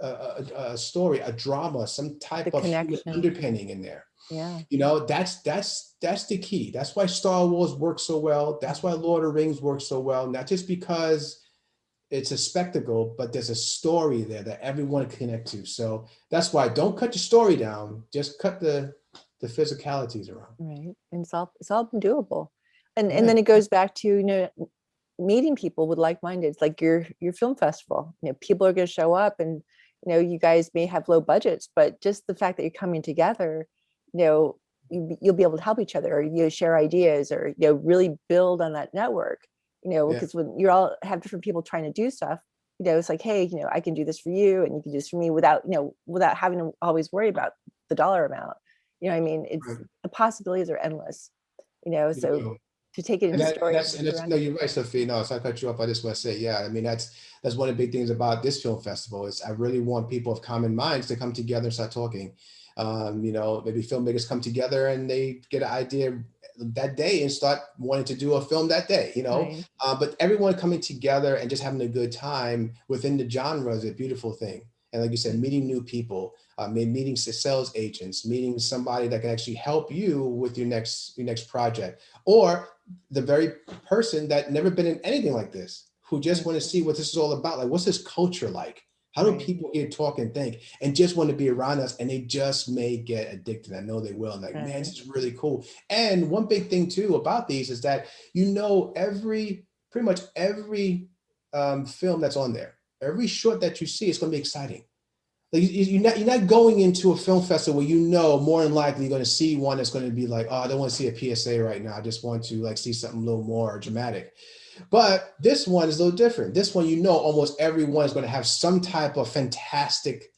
a story, a drama, some type of underpinning in there. Yeah. You know, that's the key. That's why Star Wars works so well. That's why Lord of the Rings works so well. Not just because it's a spectacle, but there's a story there that everyone can connect to. So that's why don't cut your story down. Just cut the physicalities around. Right. And it's all doable. And then it goes back to, you know, meeting people with like-minded. It's like your film festival. You know, people are going to show up, and you know, you guys may have low budgets, but just the fact that you're coming together, you know, you'll be able to help each other, or you know, share ideas, or you know, really build on that network. You know, because when you all have different people trying to do stuff, you know, it's like, hey, you know, I can do this for you, and you can do this for me without having to always worry about the dollar amount. You know what I mean? It's the possibilities are endless. You know, so to take it into story. No, you're right, Sophia. No, so I cut you off. I just want to say, yeah, I mean, that's one of the big things about this film festival is I really want people of common minds to come together and start talking. You know, maybe filmmakers come together and they get an idea that day and start wanting to do a film that day, you know. But everyone coming together and just having a good time within the genre is a beautiful thing. And like you said, meeting new people, meeting sales agents, meeting somebody that can actually help you with your next project, or the very person that never been in anything like this, who just want to see what this is all about. Like, what's this culture like? How do people here talk and think, and just want to be around us? And they just may get addicted. I know they will. Like, man, this is really cool. And one big thing too about these is that, you know, pretty much every film that's on there, every short that you see, it's going to be exciting. Like, you're not going into a film festival where you know more than likely you're going to see one that's going to be like, oh, I don't want to see a PSA right now. I just want to like see something a little more dramatic. But this one is a little different. This one, you know, almost everyone is going to have some type of fantastic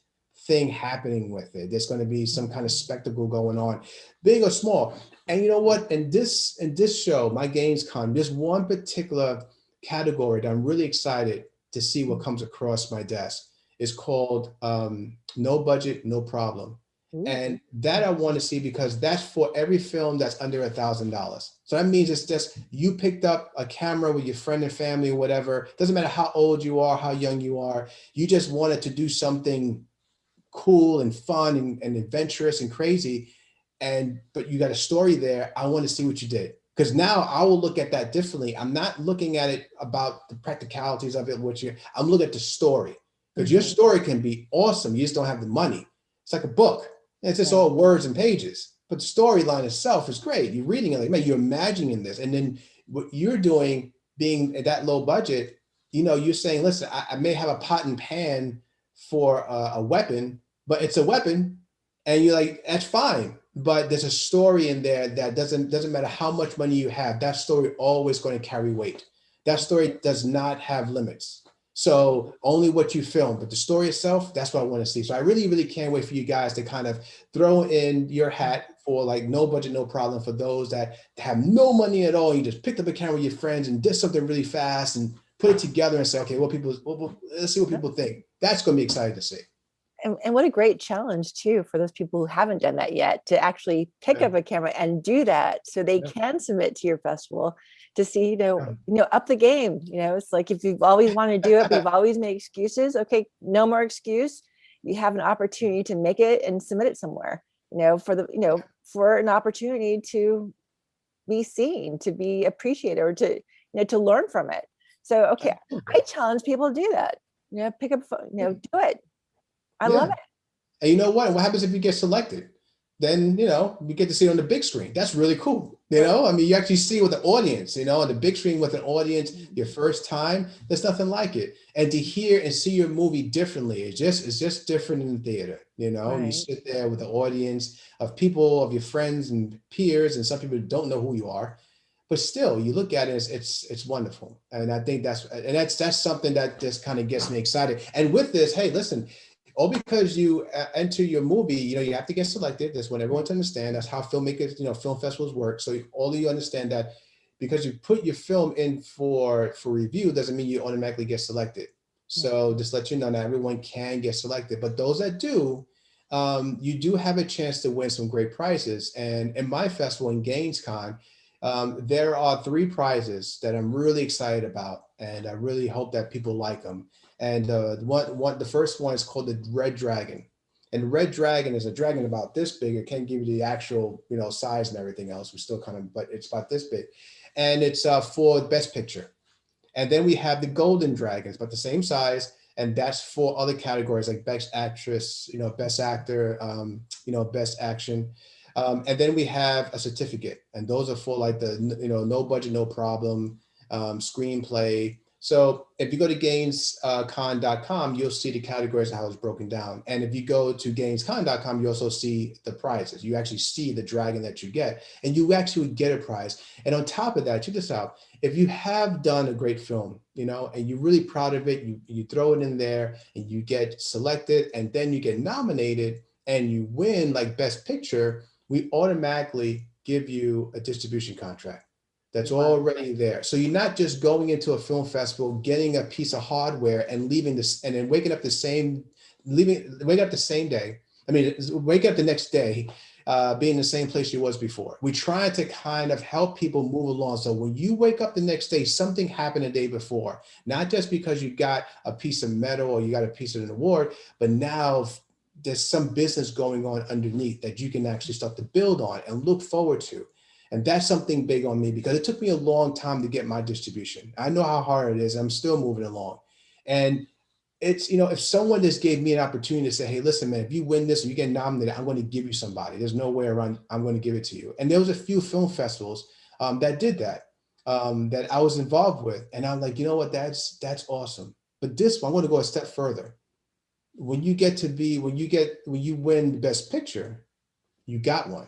thing happening with it. There's going to be some kind of spectacle going on, big or small. And you know what? In this show, my Gainescon, there's one particular category that I'm really excited to see what comes across my desk. It's called No Budget, No Problem. And that I want to see because that's for every film that's under $1,000. So that means it's just you picked up a camera with your friend and family or whatever. Doesn't matter how old you are, how young you are. You just wanted to do something cool and fun and adventurous and crazy. But you got a story there. I want to see what you did. Because now I will look at that differently. I'm not looking at it about the practicalities of it. I'm looking at the story. Because your story can be awesome. You just don't have the money. It's like a book. It's just all words and pages. But the storyline itself is great. You're reading it like, man, you're imagining this. And then what you're doing, being at that low budget, you know, you're saying, listen, I may have a pot and pan for a weapon, but it's a weapon. And you're like, that's fine. But there's a story in there that doesn't matter how much money you have. That story always going to carry weight. That story does not have limits. So only what you film, but the story itself, that's what I want to see. So I really, really can't wait for you guys to kind of throw in your hat for like No Budget, No Problem for those that have no money at all. You just picked up a camera with your friends and did something really fast and put it together and say, okay, let's see what people think. That's going to be exciting to see. And what a great challenge too for those people who haven't done that yet, to actually pick up a camera and do that so they can submit to your festival to see, you know, up the game. You know, it's like if you've always wanted to do it, but you've always made excuses. Okay, no more excuse. You have an opportunity to make it and submit it somewhere, you know, for an opportunity to be seen, to be appreciated, or to, you know, to learn from it. So, okay, I challenge people to do that. You know, pick up, you know, do it. I love it. And you know what? What happens if you get selected? then, you know, you get to see it on the big screen. That's really cool. You know, I mean, you actually see it with the audience, you know, on the big screen with an audience, your first time, there's nothing like it. And to hear and see your movie differently, it's just different in the theater, you know, you Right. sit there with the audience of people, of your friends and peers, and some people don't know who you are, but still you look at it, it's wonderful. And I think that's something that just kind of gets me excited. And with this, hey, listen, all because you enter your movie, you know, you have to get selected. That's what everyone to understand. That's how filmmakers, you know, film festivals work. So all of you understand that because you put your film in for review doesn't mean you automatically get selected. So just let you know that everyone can get selected, but those that do, you do have a chance to win some great prizes. And in my festival in Gainescon, there are 3 prizes that I'm really excited about, and I really hope that people like them. And the first one is called the Red Dragon. And the Red Dragon is a dragon about this big. It can't give you the actual, you know, size and everything else. We're still kind of, but it's about this big. And it's for Best Picture. And then we have the Golden Dragons, but the same size. And that's for other categories like Best Actress, you know, Best Actor, you know, Best Action. And then we have a certificate. And those are for like the, you know, no budget, no problem, screenplay. So if you go to gainescon.com, you'll see the categories of how it's broken down. And if you go to gainescon.com, you also see the prizes. You actually see the dragon that you get, and you actually get a prize. And on top of that, check this out. If you have done a great film, you know, and you're really proud of it, you throw it in there and you get selected, and then you get nominated and you win like Best Picture, we automatically give you a distribution contract. That's already there. So you're not just going into a film festival, getting a piece of hardware and leaving this, and then waking up the same day. I mean, wake up the next day, being in the same place you was before. We try to kind of help people move along. So when you wake up the next day, something happened the day before, not just because you got a piece of metal or you got a piece of an award, but now there's some business going on underneath that you can actually start to build on and look forward to. And that's something big on me because it took me a long time to get my distribution. I know how hard it is. I'm still moving along. And it's, you know, if someone just gave me an opportunity to say, hey, listen, man, if you win this or you get nominated, I'm going to give you somebody. There's no way around. I'm going to give it to you. And there was a few film festivals that did that, that I was involved with. And I'm like, you know what, that's awesome. But this one, I want to go a step further. When you win the Best Picture, you got one.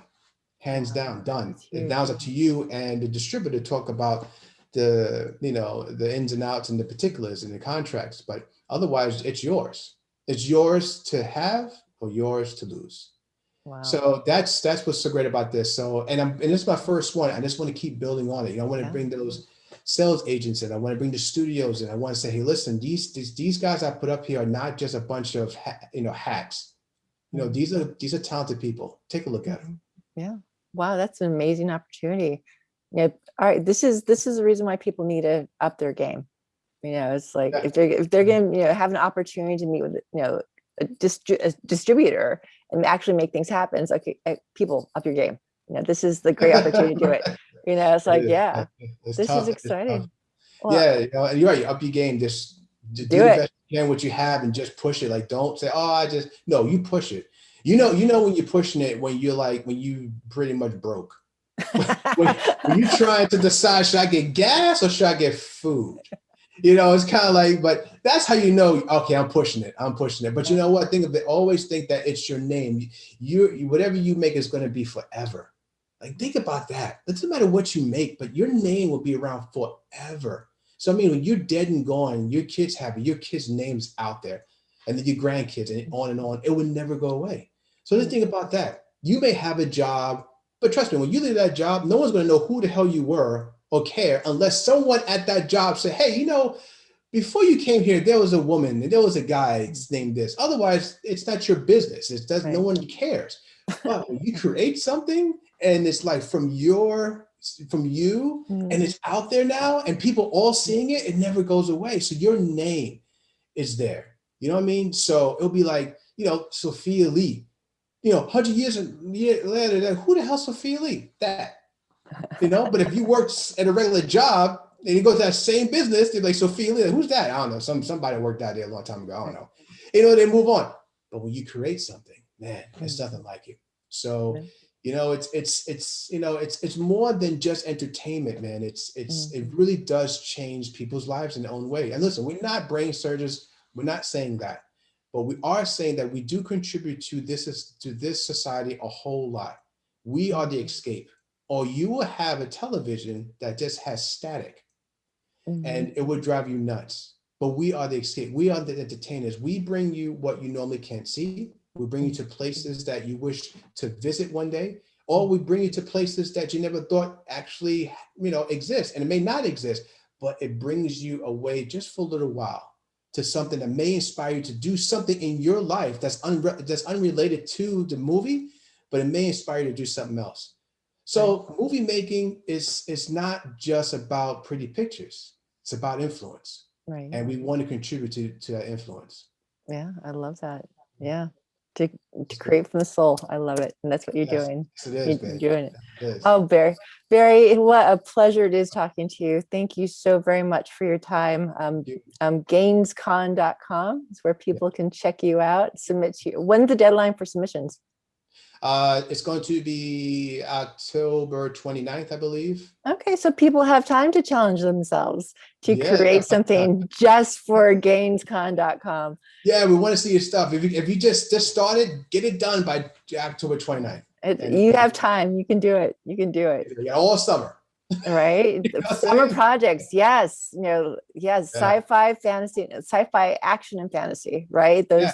Hands down, done. And now it's up to you and the distributor to talk about the, you know, the ins and outs and the particulars and the contracts. But otherwise, it's yours. It's yours to have or yours to lose. Wow. So that's what's so great about this. So and this is my first one. I just want to keep building on it. You know, I want to bring those sales agents in. I want to bring the studios in. I want to say, hey, listen, these guys I put up here are not just a bunch of hacks. You know, these are talented people. Take a look at them. Yeah. Wow, that's an amazing opportunity. Yeah. All right. This is the reason why people need to up their game. You know, it's like if they're going to, you know, have an opportunity to meet with, you know, a distributor and actually make things happen. It's like, hey, people, up your game. You know, this is the great opportunity to do it. You know, it's like, this is exciting. Well, yeah, you know, and you're right. You up your game. Just do the best you can, what you have, and just push it. Like, don't say, oh, you push it. You know when you're pushing it when you pretty much broke. when you're trying to decide, should I get gas or should I get food? You know, it's kind of like, but that's how you know, okay, I'm pushing it. But you know what? Always think that it's your name. Whatever you make is going to be forever. Like, think about that. It doesn't matter what you make, but your name will be around forever. So, I mean, when you're dead and gone, your kids have it, your kids' name's out there, and then your grandkids, and on, it will never go away. So just think about that. You may have a job, but trust me, when you leave that job, no one's going to know who the hell you were or care unless someone at that job say, hey, you know, before you came here, there was a woman and there was a guy named this. Otherwise, it's not your business. No one cares. But when you create something and it's like from you, and it's out there now and people all seeing it, it never goes away. So your name is there. You know what I mean? So it'll be like, you know, Sophia Lee. You know, 100 years later, who the hell Sophia Lee? That, you know, but if you worked at a regular job and you go to that same business, they're like, Sophia Lee, who's that? I don't know. Somebody worked out there a long time ago. I don't know. You know, they move on. But when you create something, man, there's nothing like it. So, Yeah. you know, it's more than just entertainment, man. It really does change people's lives in their own way. And listen, we're not brain surgeons. We're not saying that, but we are saying that we do contribute to this society a whole lot. We are the escape. Or you will have a television that just has static, and it would drive you nuts. But we are the escape. We are the entertainers. We bring you what you normally can't see. We bring you to places that you wish to visit one day, or we bring you to places that you never thought actually, exist. And it may not exist, but it brings you away just for a little while to something that may inspire you to do something in your life that's unrelated to the movie, but it may inspire you to do something else. So movie making is not just about pretty pictures. It's about influence. Right. And we want to contribute to that influence. Yeah, I love that. Yeah. To create from the soul. I love it. And that's what you're Yes, doing. yes, it is, You're babe. doing it. It is. Oh, Barry, what a pleasure it is talking to you. Thank you so very much for your time. Gainescon.com is where people can check you out, submit to you. When's the deadline for submissions? It's going to be October 29th, I believe. Okay, so people have time to challenge themselves to create something just for Gainescon.com. Yeah, we want to see your stuff. If you just started, get it done by October 29th. You have time. You can do it. You can do it. Yeah, all summer. Right? Summer projects. Yes. Yes. Yeah. Sci-fi, fantasy, sci-fi, action, and fantasy. Right? Those. Yeah.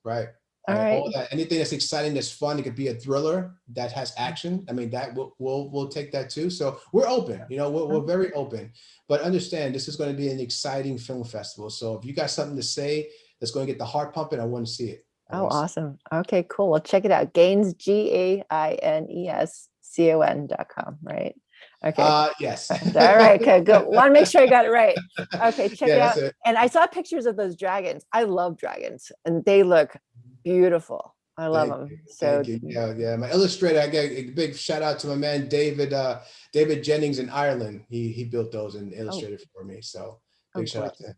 Right. All right. All that, anything that's exciting, that's fun. It could be a thriller that has action. I mean, that we'll take that too. So we're open. We're very open. But understand, this is going to be an exciting film festival. So if you got something to say that's going to get the heart pumping, I want to see it. Awesome. Okay, cool. Well, check it out. Gaines, GAINESCON.com. Right. Okay. Yes. All right. Okay. Good. Want to make sure I got it right. Okay. Check it out. And I saw pictures of those dragons. I love dragons, and they look beautiful. I love them. So yeah. My illustrator, I get a big shout out to my man David Jennings in Ireland. He built those and illustrated for me. So big shout out to him.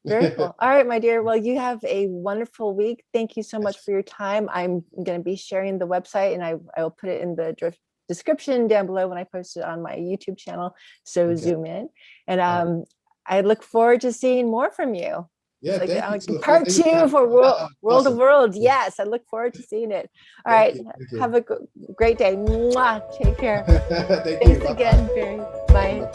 Very cool. All right, my dear. Well, you have a wonderful week. Thank you so much for your time. I'm going to be sharing the website, and I will put it in the description down below when I post it on my YouTube channel. So zoom in, and I look forward to seeing more from you. Yeah, part 2 for World of Worlds. Yes, I look forward to seeing it. All right, have a great day. Mwah. Take care. Thanks again, Barry. Bye.